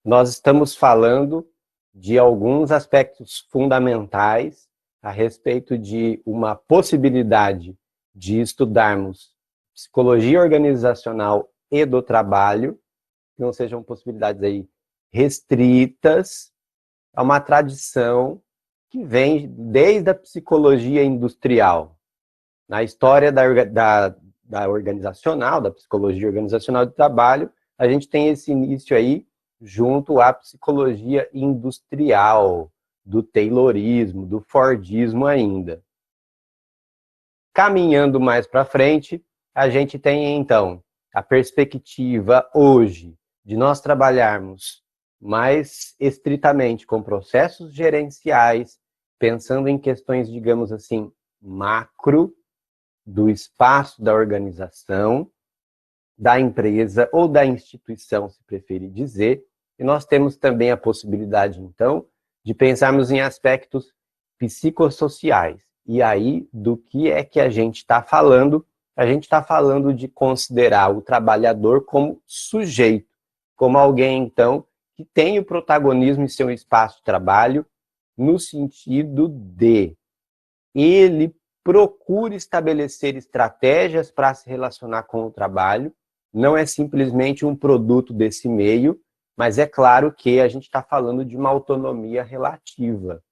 nós estamos falando de alguns aspectos fundamentais a respeito de uma possibilidade de estudarmos psicologia organizacional e do trabalho, que não sejam possibilidades aí restritas a uma tradição que vem desde a psicologia industrial. Na história da organizacional, da psicologia organizacional de trabalho, a gente tem esse início aí junto à psicologia industrial, do Taylorismo, do Fordismo ainda. Caminhando mais para frente, a gente tem então a perspectiva hoje de nós trabalharmos mais estritamente com processos gerenciais, pensando em questões, digamos assim, macro, do espaço da organização, da empresa ou da instituição, se preferir dizer, e nós temos também a possibilidade, então, de pensarmos em aspectos psicossociais. E aí, do que é que a gente está falando? A gente está falando de considerar o trabalhador como sujeito, como alguém, então, que tem o protagonismo em seu espaço de trabalho, no sentido de ele procura estabelecer estratégias para se relacionar com o trabalho, não é simplesmente um produto desse meio, mas é claro que a gente está falando de uma autonomia relativa,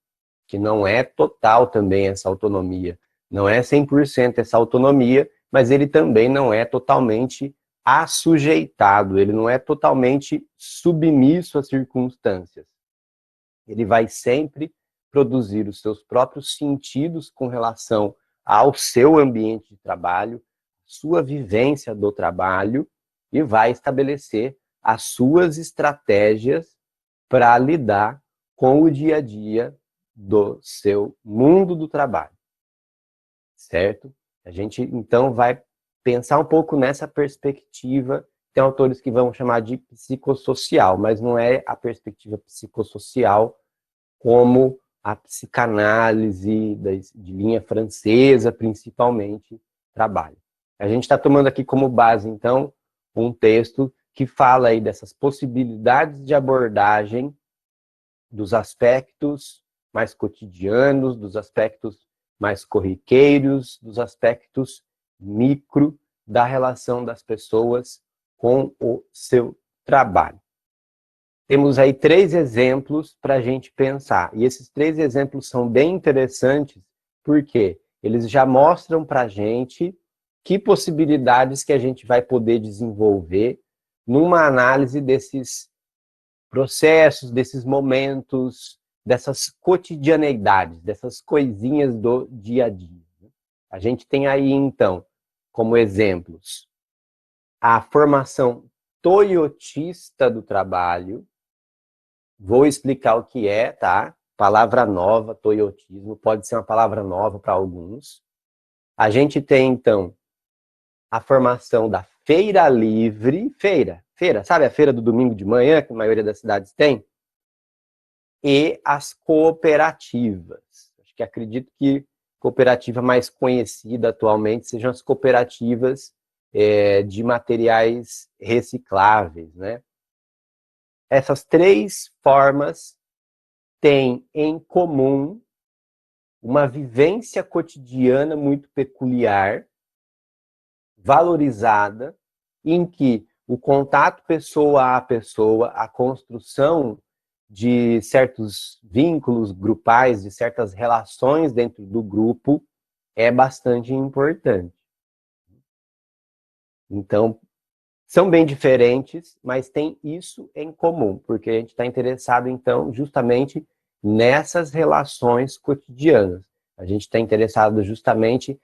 que não é total também essa autonomia, não é 100% essa autonomia, mas ele também não é totalmente assujeitado, ele não é totalmente submisso às circunstâncias. Ele vai sempre produzir os seus próprios sentidos com relação ao seu ambiente de trabalho, sua vivência do trabalho, e vai estabelecer as suas estratégias para lidar com o dia a dia do seu mundo do trabalho, certo? A gente, então, vai pensar um pouco nessa perspectiva. Tem autores que vão chamar de psicossocial, mas não é a perspectiva psicossocial como a psicanálise de linha francesa, principalmente, trabalha. A gente está tomando aqui como base, então, um texto que fala aí dessas possibilidades de abordagem dos aspectos mais cotidianos, dos aspectos mais corriqueiros, dos aspectos micro da relação das pessoas com o seu trabalho. Temos aí 3 exemplos para a gente pensar. E esses 3 exemplos são bem interessantes, porque eles já mostram para a gente que possibilidades que a gente vai poder desenvolver numa análise desses processos, desses momentos, dessas cotidianeidades, dessas coisinhas do dia a dia. A gente tem aí, então, como exemplos, a formação toyotista do trabalho. Vou explicar o que é, tá? Palavra nova, toyotismo, pode ser uma palavra nova para alguns. A gente tem, então, a formação da feira livre, feira, sabe a feira do domingo de manhã, que a maioria das cidades tem? E as cooperativas. Acho que acredito que a cooperativa mais conhecida atualmente sejam as cooperativas de materiais recicláveis, né? Essas 3 formas têm em comum uma vivência cotidiana muito peculiar, valorizada, em que o contato pessoa a pessoa, a construção de certos vínculos grupais, de certas relações dentro do grupo, é bastante importante. Então, são bem diferentes, mas tem isso em comum, porque a gente está interessado, então, justamente nessas relações cotidianas. A gente está interessado justamente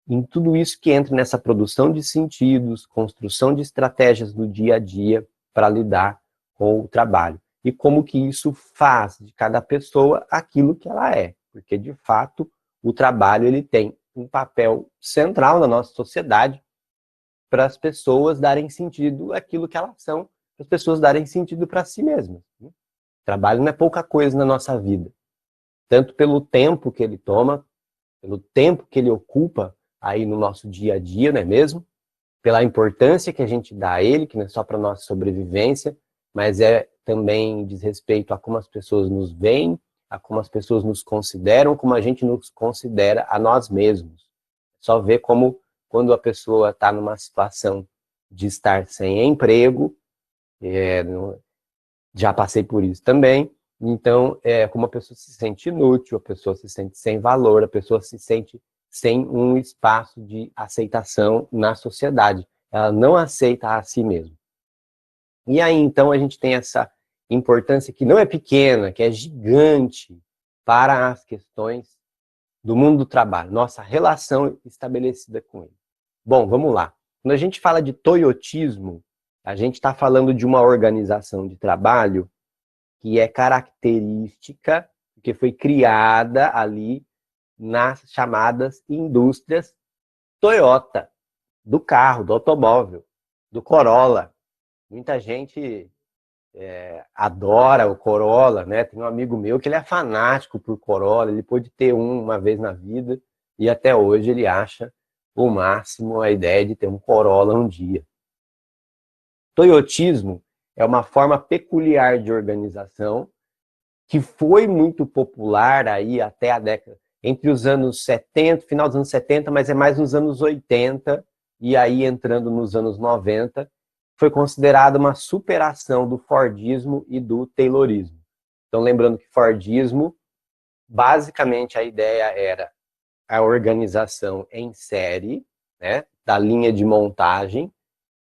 em tudo isso que entra nessa produção de sentidos, construção de estratégias no dia a dia para lidar com o trabalho. E como que isso faz de cada pessoa aquilo que ela é. Porque, de fato, o trabalho ele tem um papel central na nossa sociedade para as pessoas darem sentido àquilo que elas são, para as pessoas darem sentido para si mesmas. O trabalho não é pouca coisa na nossa vida. Tanto pelo tempo que ele toma, pelo tempo que ele ocupa aí no nosso dia a dia, não é mesmo? Pela importância que a gente dá a ele, que não é só para a nossa sobrevivência, mas é também diz respeito a como as pessoas nos veem, a como as pessoas nos consideram, como a gente nos considera a nós mesmos. Só ver como, quando a pessoa está numa situação de estar sem emprego, já passei por isso também, então, como a pessoa se sente inútil, a pessoa se sente sem valor, a pessoa se sente sem um espaço de aceitação na sociedade. Ela não aceita a si mesma. E aí, então, a gente tem essa importância que não é pequena, que é gigante para as questões do mundo do trabalho, nossa relação estabelecida com ele. Bom, vamos lá. Quando a gente fala de toyotismo, a gente está falando de uma organização de trabalho que é característica, que foi criada ali nas chamadas indústrias Toyota, do carro, do automóvel, do Corolla. Muita gente adora o Corolla, né? Tem um amigo meu que ele é fanático por Corolla, ele pôde ter uma vez na vida e até hoje ele acha o máximo a ideia de ter um Corolla um dia. Toyotismo é uma forma peculiar de organização que foi muito popular aí até a década, entre os anos 70, final dos anos 70, mas é mais nos anos 80, e aí entrando nos anos 90, foi considerada uma superação do Fordismo e do Taylorismo. Então, lembrando que Fordismo, basicamente a ideia era a organização em série, né, da linha de montagem.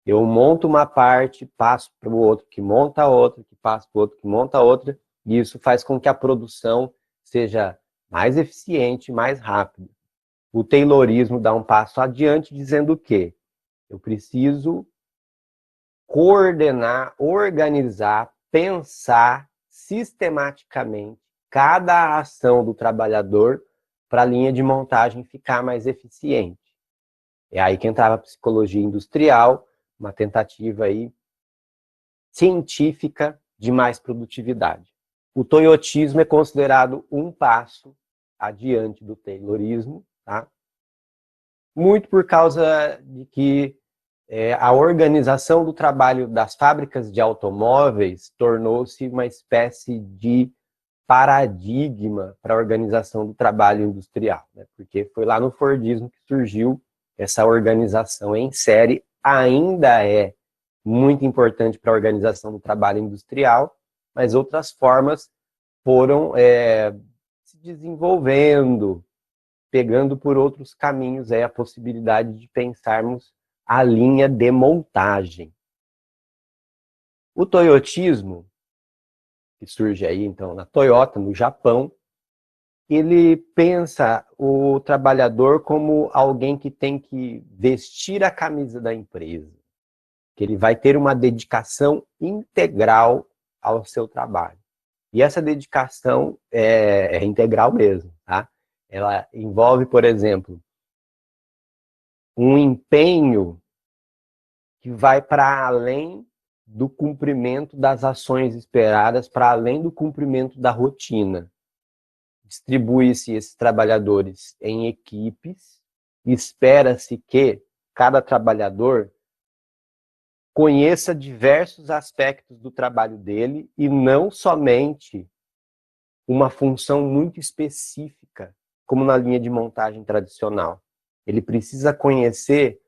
Eu monto uma parte, passo para o outro que monta outra, que passa para o outro que monta outra, e isso faz com que a produção seja mais eficiente, mais rápida. O Taylorismo dá um passo adiante, dizendo que eu preciso coordenar, organizar, pensar sistematicamente cada ação do trabalhador para a linha de montagem ficar mais eficiente. É aí que entrava a psicologia industrial, uma tentativa aí científica de mais produtividade. O toyotismo é considerado um passo adiante do taylorismo, tá? Muito por causa de que a organização do trabalho das fábricas de automóveis tornou-se uma espécie de paradigma para a organização do trabalho industrial, né? Porque foi lá no Fordismo que surgiu essa organização em série, ainda é muito importante para a organização do trabalho industrial, mas outras formas foram se desenvolvendo, pegando por outros caminhos a possibilidade de pensarmos a linha de montagem. O toyotismo, que surge aí então na Toyota, no Japão, ele pensa o trabalhador como alguém que tem que vestir a camisa da empresa, que ele vai ter uma dedicação integral ao seu trabalho. E essa dedicação é integral mesmo, tá? Ela envolve, por exemplo, um empenho que vai para além do cumprimento das ações esperadas, para além do cumprimento da rotina. Distribui-se esses trabalhadores em equipes, espera-se que cada trabalhador conheça diversos aspectos do trabalho dele e não somente uma função muito específica, como na linha de montagem tradicional. Ele precisa conhecer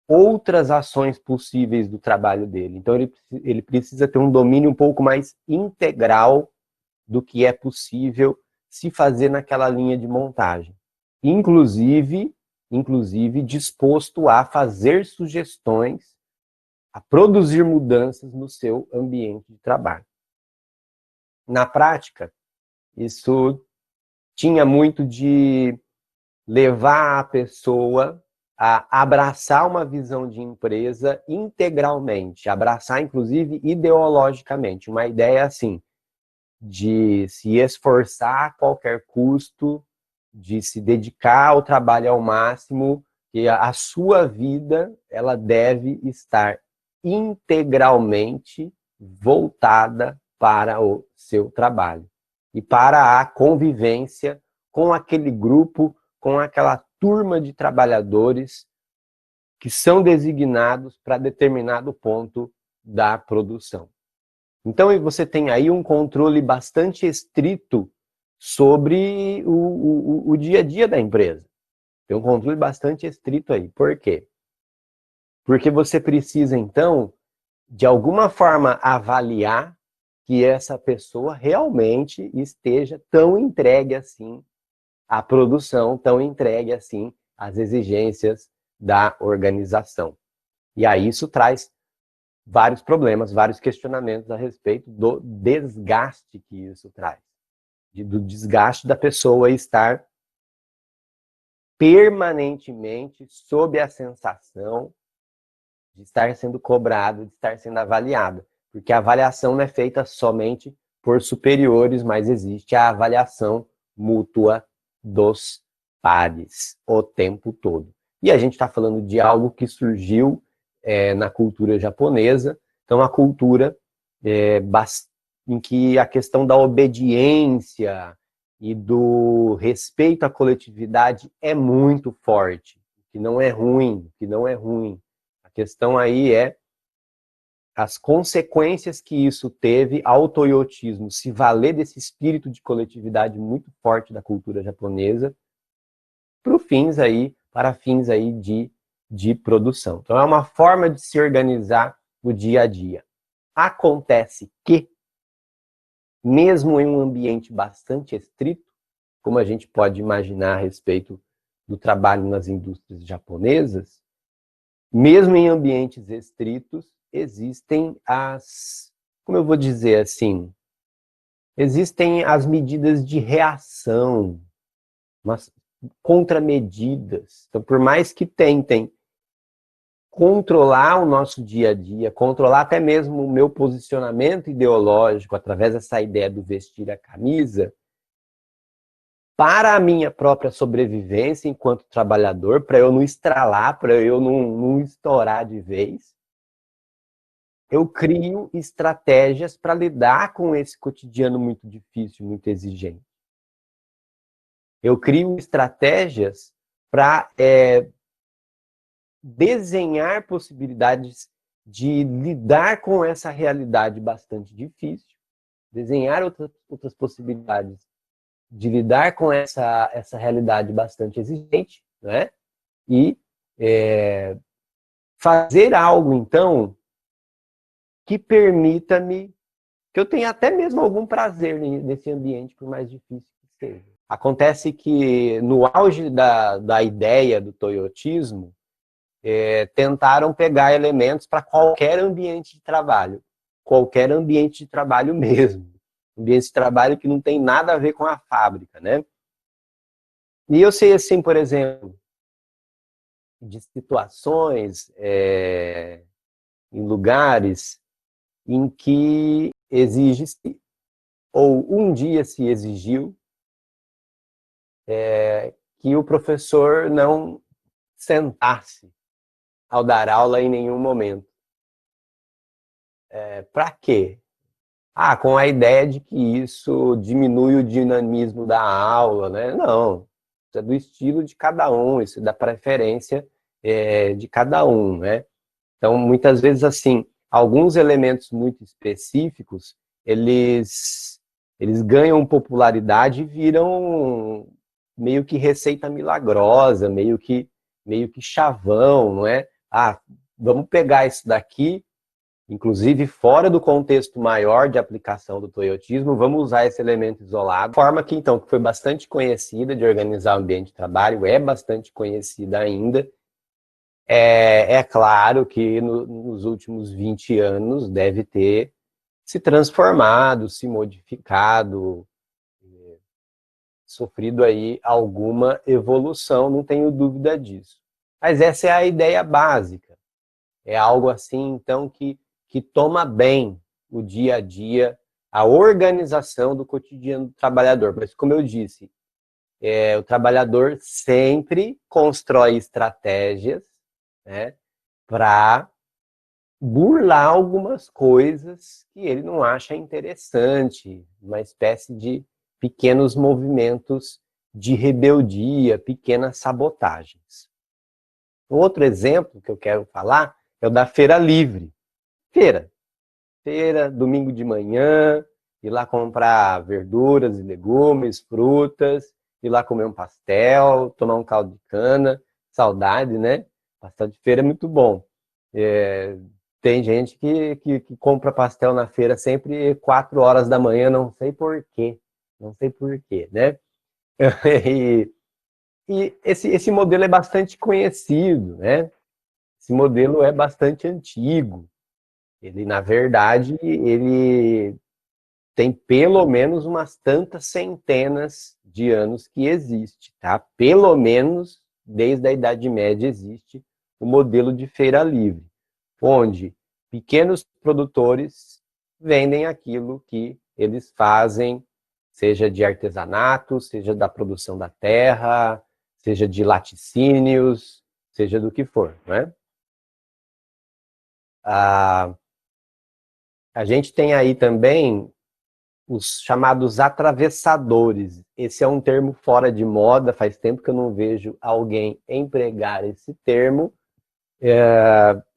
outras ações possíveis do trabalho dele. Então, ele precisa ter um domínio um pouco mais integral do que é possível se fazer naquela linha de montagem. Inclusive disposto a fazer sugestões, a produzir mudanças no seu ambiente de trabalho. Na prática, isso tinha muito de levar a pessoa a abraçar uma visão de empresa integralmente, abraçar inclusive ideologicamente, uma ideia assim, de se esforçar a qualquer custo, de se dedicar ao trabalho ao máximo, que a sua vida ela deve estar integralmente voltada para o seu trabalho e para a convivência com aquele grupo, com aquela turma de trabalhadores que são designados para determinado ponto da produção. Então, você tem aí um controle bastante estrito sobre o dia a dia da empresa. Tem um controle bastante estrito aí. Por quê? Porque você precisa, então, de alguma forma, avaliar que essa pessoa realmente esteja tão entregue assim à produção, tão entregue assim às exigências da organização. E aí isso traz vários problemas, vários questionamentos a respeito do desgaste que isso traz. Do desgaste da pessoa estar permanentemente sob a sensação de estar sendo cobrado, de estar sendo avaliado. Porque a avaliação não é feita somente por superiores, mas existe a avaliação mútua dos pares o tempo todo. E a gente está falando de algo que surgiu na cultura japonesa, então a cultura em que a questão da obediência e do respeito à coletividade é muito forte, que não é ruim, que não é ruim. A questão aí é as consequências que isso teve ao toyotismo se valer desse espírito de coletividade muito forte da cultura japonesa para fins aí de produção. Então é uma forma de se organizar o dia a dia. Acontece que, mesmo em um ambiente bastante estrito, como a gente pode imaginar a respeito do trabalho nas indústrias japonesas, mesmo em ambientes estritos, existem como eu vou dizer assim, existem as medidas de reação, umas contramedidas. Então, por mais que tentem controlar o nosso dia a dia, controlar até mesmo o meu posicionamento ideológico através dessa ideia do vestir a camisa, para a minha própria sobrevivência enquanto trabalhador, para eu não estralar, para eu não estourar de vez, eu crio estratégias para lidar com esse cotidiano muito difícil, muito exigente. Eu crio estratégias para desenhar possibilidades de lidar com essa realidade bastante difícil, desenhar outras possibilidades de lidar com essa realidade bastante exigente, né? E fazer algo, então, que permita-me, que eu tenha até mesmo algum prazer nesse ambiente, por mais difícil que seja. Acontece que, no auge da ideia do toyotismo, tentaram pegar elementos para qualquer ambiente de trabalho. Qualquer ambiente de trabalho mesmo. Ambiente de trabalho que não tem nada a ver com a fábrica, né? E eu sei, assim, por exemplo, de situações em lugares em que exige-se, ou um dia se exigiu, que o professor não sentasse ao dar aula em nenhum momento. Para quê? Com a ideia de que isso diminui o dinamismo da aula, né? Não, isso é do estilo de cada um, isso é da preferência de cada um, né? Então, muitas vezes, assim, alguns elementos muito específicos, eles ganham popularidade e viram meio que receita milagrosa, meio que chavão, não é? Vamos pegar isso daqui, inclusive fora do contexto maior de aplicação do toyotismo, vamos usar esse elemento isolado. Forma que, então, que foi bastante conhecida de organizar o ambiente de trabalho, é bastante conhecida ainda. É claro que nos últimos 20 anos deve ter se transformado, se modificado, sofrido aí alguma evolução, não tenho dúvida disso. Mas essa é a ideia básica. É algo assim, então, que toma bem o dia a dia, a organização do cotidiano do trabalhador. Mas, como eu disse, o trabalhador sempre constrói estratégias, né, para burlar algumas coisas que ele não acha interessante, uma espécie de pequenos movimentos de rebeldia, pequenas sabotagens. Outro exemplo que eu quero falar é o da feira livre. Feira feira, domingo de manhã, ir lá comprar verduras e legumes, frutas, ir lá comer um pastel, tomar um caldo de cana, saudade, né? Pastel de feira é muito bom. Tem gente que compra pastel na feira sempre 4 horas da manhã, não sei por quê. Não sei por quê, né? E, e esse modelo é bastante conhecido, né? Esse modelo é bastante antigo. Ele, na verdade, ele tem pelo menos umas tantas centenas de anos que existe, tá? Pelo menos desde a Idade Média existe o modelo de feira livre, onde pequenos produtores vendem aquilo que eles fazem, seja de artesanato, seja da produção da terra, seja de laticínios, seja do que for, né? A gente tem aí também os chamados atravessadores. Esse é um termo fora de moda, faz tempo que eu não vejo alguém empregar esse termo.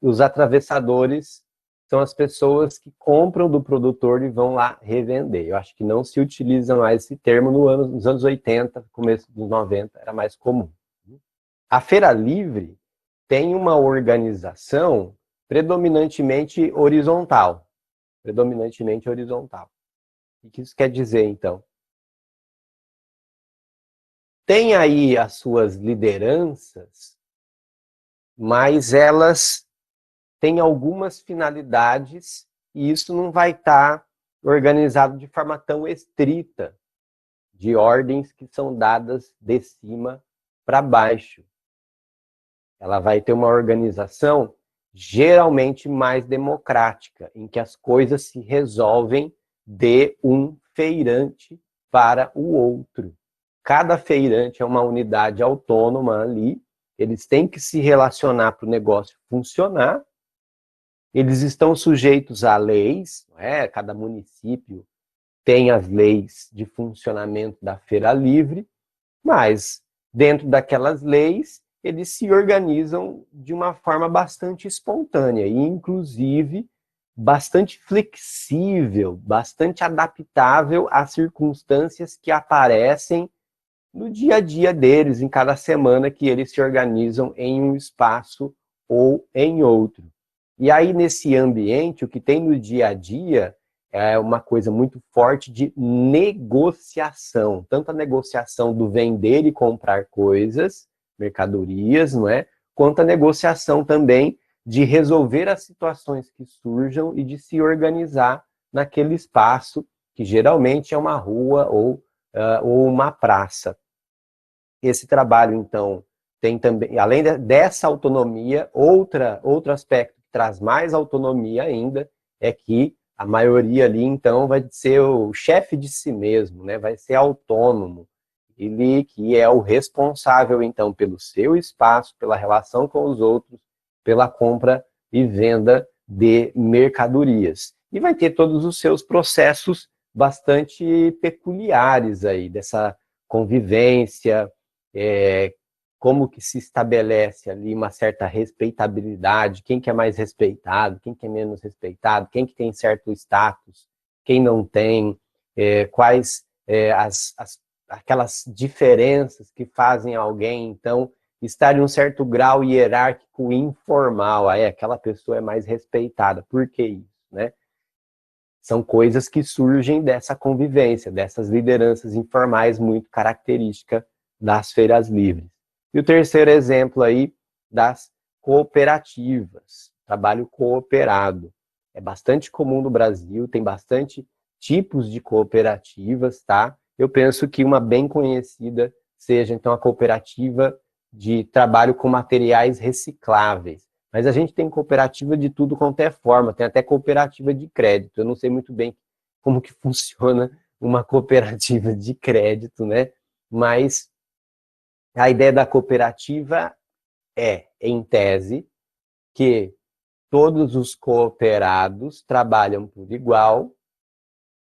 Os atravessadores são as pessoas que compram do produtor e vão lá revender. Eu acho que não se utiliza mais esse termo nos anos 80, começo dos 90, era mais comum. A Feira Livre tem uma organização predominantemente horizontal. Predominantemente horizontal. O que isso quer dizer, então? Tem aí as suas lideranças, mas elas têm algumas finalidades e isso não vai estar organizado de forma tão estrita, de ordens que são dadas de cima para baixo. Ela vai ter uma organização geralmente mais democrática, em que as coisas se resolvem de um feirante para o outro. Cada feirante é uma unidade autônoma ali, eles têm que se relacionar para o negócio funcionar, eles estão sujeitos a leis, não é? Cada município tem as leis de funcionamento da feira livre, mas dentro daquelas leis, eles se organizam de uma forma bastante espontânea e, inclusive, bastante flexível, bastante adaptável às circunstâncias que aparecem no dia a dia deles, em cada semana que eles se organizam em um espaço ou em outro. E aí, nesse ambiente, o que tem no dia a dia é uma coisa muito forte de negociação. Tanto a negociação do vender e comprar coisas, mercadorias, não é? Quanto a negociação também de resolver as situações que surjam e de se organizar naquele espaço, que geralmente é uma rua ou uma praça. Esse trabalho, então, tem também, além dessa autonomia, outro aspecto que traz mais autonomia ainda é que a maioria ali, então, vai ser o chefe de si mesmo, né? Vai ser autônomo. Ele que é o responsável, então, pelo seu espaço, pela relação com os outros, pela compra e venda de mercadorias. E vai ter todos os seus processos bastante peculiares aí, dessa convivência, como que se estabelece ali uma certa respeitabilidade, quem que é mais respeitado, quem que é menos respeitado, quem que tem certo status, quem não tem, quais aquelas diferenças que fazem alguém, então, estar em um certo grau hierárquico informal, aí aquela pessoa é mais respeitada. Por que isso, né? São coisas que surgem dessa convivência, dessas lideranças informais muito característica das feiras livres. E o terceiro exemplo aí das cooperativas, trabalho cooperado. É bastante comum no Brasil, tem bastante tipos de cooperativas, tá? Eu penso que uma bem conhecida seja, então, a cooperativa de trabalho com materiais recicláveis. Mas a gente tem cooperativa de tudo quanto é forma, tem até cooperativa de crédito. Eu não sei muito bem como que funciona uma cooperativa de crédito, né? Mas a ideia da cooperativa é, em tese, que todos os cooperados trabalham por igual,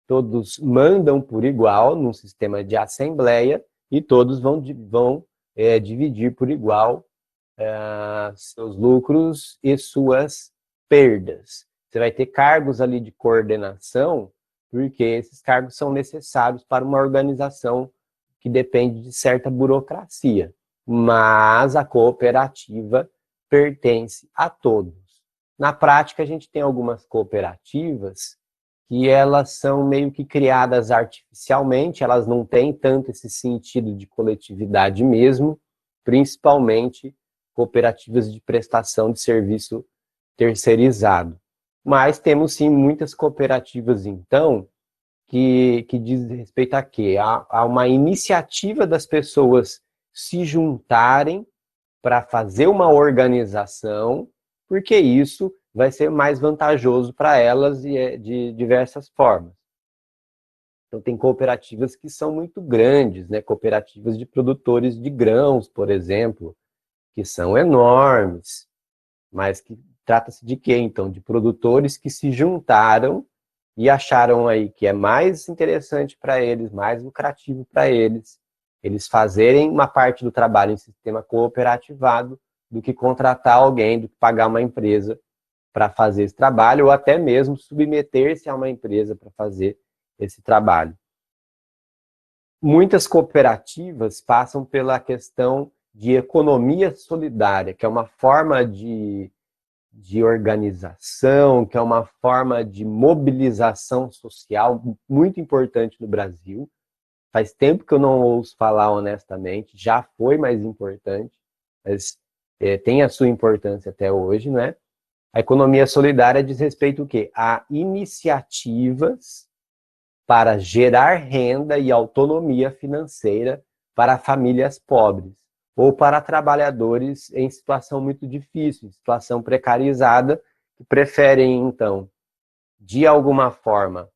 todos mandam por igual num sistema de assembleia e todos vão dividir por igual seus lucros e suas perdas. Você vai ter cargos ali de coordenação, porque esses cargos são necessários para uma organização que depende de certa burocracia. Mas a cooperativa pertence a todos. Na prática, a gente tem algumas cooperativas que elas são meio que criadas artificialmente, elas não têm tanto esse sentido de coletividade mesmo, principalmente cooperativas de prestação de serviço terceirizado. Mas temos sim muitas cooperativas, então, que diz respeito a quê? A uma iniciativa das pessoas se juntarem para fazer uma organização, porque isso vai ser mais vantajoso para elas e de diversas formas. Então, tem cooperativas que são muito grandes, né? Cooperativas de produtores de grãos, por exemplo, que são enormes, mas que trata-se de quê, então? De produtores que se juntaram e acharam aí que é mais interessante para eles, mais lucrativo para eles fazerem uma parte do trabalho em sistema cooperativado do que contratar alguém, do que pagar uma empresa para fazer esse trabalho, ou até mesmo submeter-se a uma empresa para fazer esse trabalho. Muitas cooperativas passam pela questão de economia solidária, que é uma forma de organização, que é uma forma de mobilização social muito importante no Brasil. Faz tempo que eu não ouço falar honestamente, já foi mais importante, mas tem a sua importância até hoje, né? A economia solidária diz respeito ao quê? A iniciativas para gerar renda e autonomia financeira para famílias pobres ou para trabalhadores em situação muito difícil, situação precarizada, que preferem, então, de alguma forma,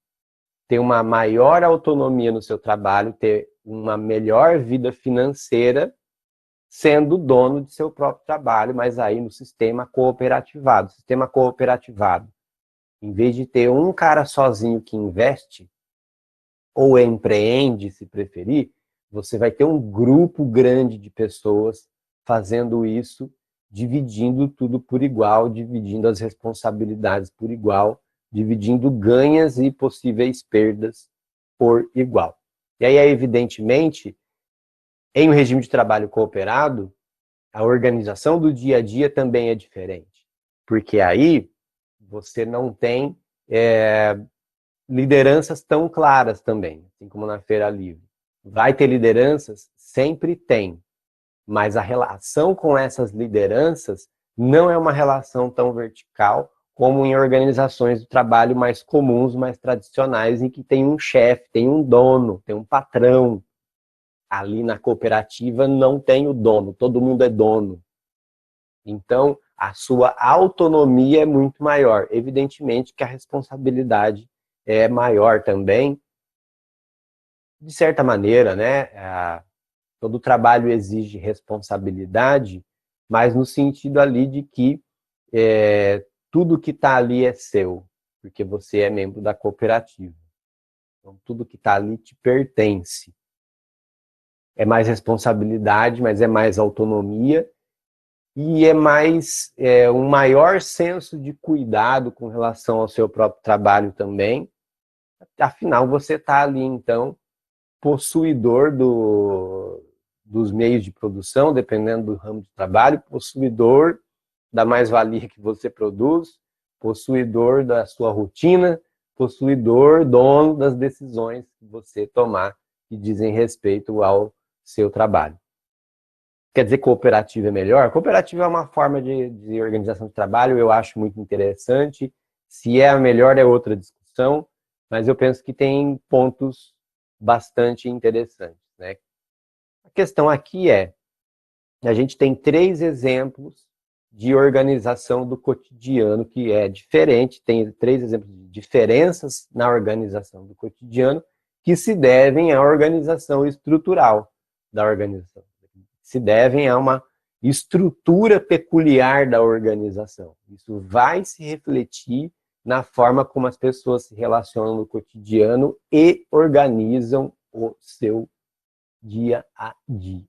ter uma maior autonomia no seu trabalho, ter uma melhor vida financeira, sendo dono de seu próprio trabalho, mas aí no sistema cooperativado. Sistema cooperativado, em vez de ter um cara sozinho que investe, ou empreende, se preferir, você vai ter um grupo grande de pessoas fazendo isso, dividindo tudo por igual, dividindo as responsabilidades por igual, dividindo ganhas e possíveis perdas por igual. E aí, evidentemente, em um regime de trabalho cooperado, a organização do dia a dia também é diferente, porque aí você não tem lideranças tão claras também, assim como na Feira Livre. Vai ter lideranças? Sempre tem, mas a relação com essas lideranças não é uma relação tão vertical como em organizações de trabalho mais comuns, mais tradicionais, em que tem um chefe, tem um dono, tem um patrão. Ali na cooperativa não tem o dono, todo mundo é dono. Então, a sua autonomia é muito maior. Evidentemente que a responsabilidade é maior também, de certa maneira, né? Todo trabalho exige responsabilidade, mas no sentido ali de que tudo que está ali é seu, porque você é membro da cooperativa. Então, tudo que está ali te pertence. É mais responsabilidade, mas é mais autonomia e é mais um maior senso de cuidado com relação ao seu próprio trabalho também. Afinal, você está ali, então, possuidor dos meios de produção, dependendo do ramo de trabalho, possuidor da mais-valia que você produz, possuidor da sua rotina, possuidor, dono das decisões que você tomar que dizem respeito ao seu trabalho. Quer dizer que cooperativa é melhor? Cooperativa é uma forma de organização de trabalho, eu acho muito interessante. Se é a melhor é outra discussão, mas eu penso que tem pontos bastante interessantes, né? A questão aqui a gente tem 3 exemplos de organização do cotidiano que é diferente, tem 3 exemplos de diferenças na organização do cotidiano que se devem à organização estrutural da organização, se devem a uma estrutura peculiar da organização. Isso vai se refletir na forma como as pessoas se relacionam no cotidiano e organizam o seu dia a dia.